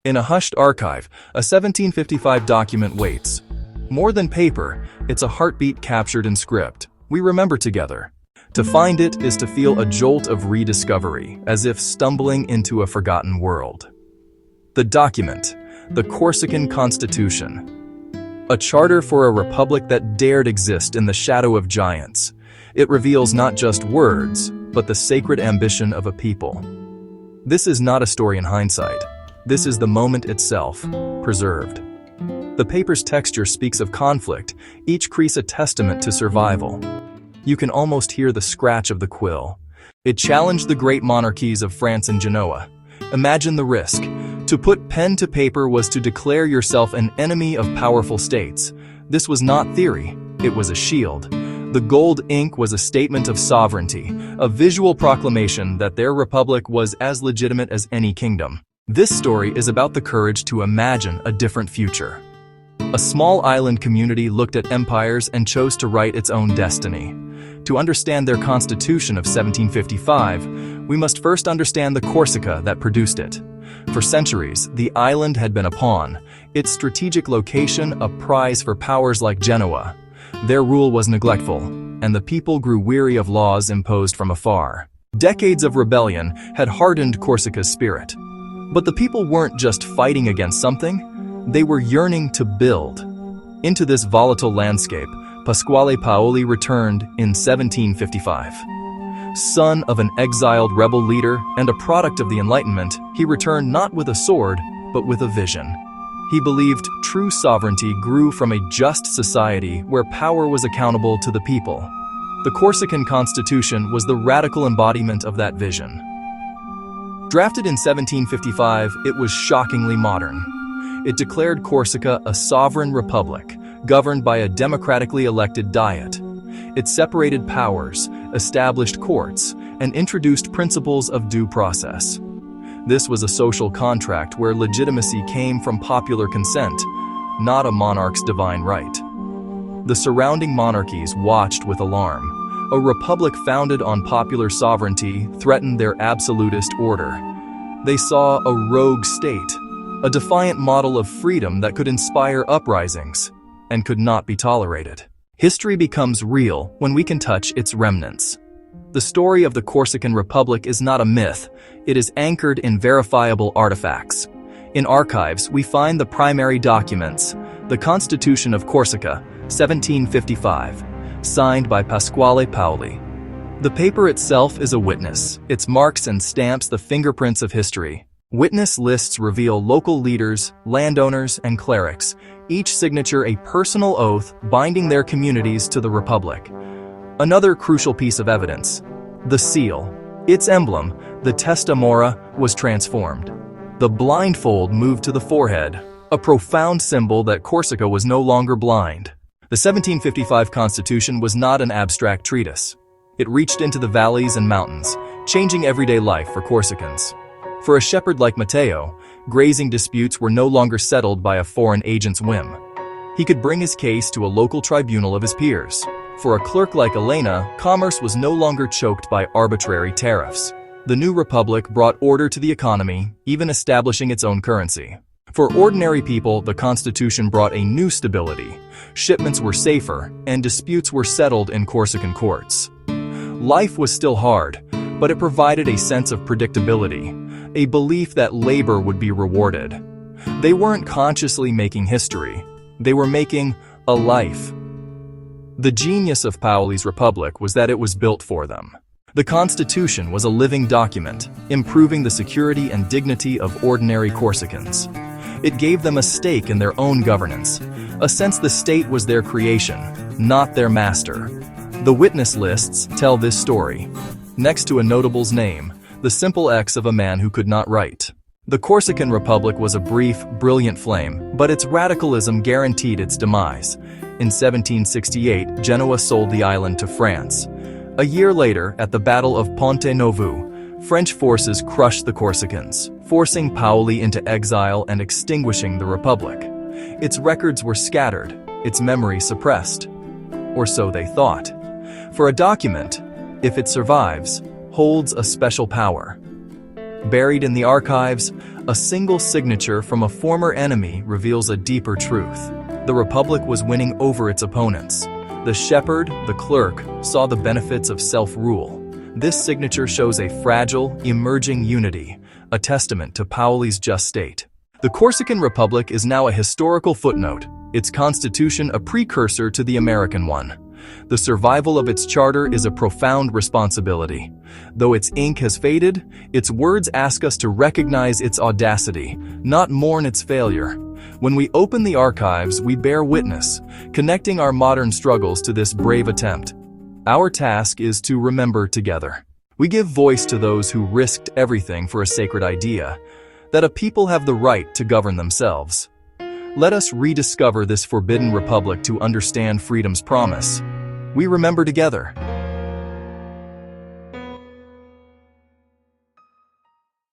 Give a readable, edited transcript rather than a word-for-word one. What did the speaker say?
In a hushed archive, a 1755 document waits. More than paper, it's a heartbeat captured in script. We remember together. To find it is to feel a jolt of rediscovery, as if stumbling into a forgotten world. The document, the Corsican Constitution. A charter for a republic that dared exist in the shadow of giants. It reveals not just words, but the sacred ambition of a people. This is not a story in hindsight. This is the moment itself, preserved. The paper's texture speaks of conflict, each crease a testament to survival. You can almost hear the scratch of the quill. It challenged the great monarchies of France and Genoa. Imagine the risk. To put pen to paper was to declare yourself an enemy of powerful states. This was not theory, it was a shield. The gold ink was a statement of sovereignty, a visual proclamation that their republic was as legitimate as any kingdom. This story is about the courage to imagine a different future. A small island community looked at empires and chose to write its own destiny. To understand their constitution of 1755, we must first understand the Corsica that produced it. For centuries, the island had been a pawn, its strategic location a prize for powers like Genoa. Their rule was neglectful, and the people grew weary of laws imposed from afar. Decades of rebellion had hardened Corsica's spirit. But the people weren't just fighting against something, they were yearning to build. Into this volatile landscape, Pasquale Paoli returned in 1755. Son of an exiled rebel leader and a product of the Enlightenment, he returned not with a sword, but with a vision. He believed true sovereignty grew from a just society where power was accountable to the people. The Corsican Constitution was the radical embodiment of that vision. Drafted in 1755, it was shockingly modern. It declared Corsica a sovereign republic, governed by a democratically elected diet. It separated powers, established courts, and introduced principles of due process. This was a social contract where legitimacy came from popular consent, not a monarch's divine right. The surrounding monarchies watched with alarm. A republic founded on popular sovereignty threatened their absolutist order. They saw a rogue state, a defiant model of freedom that could inspire uprisings, and could not be tolerated. History becomes real when we can touch its remnants. The story of the Corsican Republic is not a myth, it is anchored in verifiable artifacts. In archives, we find the primary documents, the Constitution of Corsica, 1755, signed by Pasquale Paoli. The paper itself is a witness. Its marks and stamps the fingerprints of history. Witness lists reveal local leaders, landowners, and clerics, each signature a personal oath binding their communities to the Republic. Another crucial piece of evidence, the seal. Its emblem, the testa mora, was transformed. The blindfold moved to the forehead, a profound symbol that Corsica was no longer blind. The 1755 Constitution was not an abstract treatise. It reached into the valleys and mountains, changing everyday life for Corsicans. For a shepherd like Matteo, grazing disputes were no longer settled by a foreign agent's whim. He could bring his case to a local tribunal of his peers. For a clerk like Elena, commerce was no longer choked by arbitrary tariffs. The new republic brought order to the economy, even establishing its own currency. For ordinary people, the Constitution brought a new stability. Shipments were safer, and disputes were settled in Corsican courts. Life was still hard, but it provided a sense of predictability, a belief that labor would be rewarded. They weren't consciously making history, they were making a life. The genius of Paoli's republic was that it was built for them. The Constitution was a living document, improving the security and dignity of ordinary Corsicans. It gave them a stake in their own governance, a sense the state was their creation, not their master. The witness lists tell this story. Next to a notable's name, the simple X of a man who could not write. The Corsican Republic was a brief, brilliant flame, but its radicalism guaranteed its demise. In 1768, Genoa sold the island to France. A year later, at the Battle of Ponte Novo, French forces crushed the Corsicans, forcing Paoli into exile and extinguishing the Republic. Its records were scattered, its memory suppressed. Or so they thought. For a document, if it survives, holds a special power. Buried in the archives, a single signature from a former enemy reveals a deeper truth. The Republic was winning over its opponents. The shepherd, the clerk, saw the benefits of self-rule. This signature shows a fragile, emerging unity, a testament to Paoli's just state. The Corsican Republic is now a historical footnote, its constitution a precursor to the American one. The survival of its charter is a profound responsibility. Though its ink has faded, its words ask us to recognize its audacity, not mourn its failure. When we open the archives, we bear witness, connecting our modern struggles to this brave attempt. Our task is to remember together. We give voice to those who risked everything for a sacred idea, that a people have the right to govern themselves. Let us rediscover this forbidden republic to understand freedom's promise. We remember together.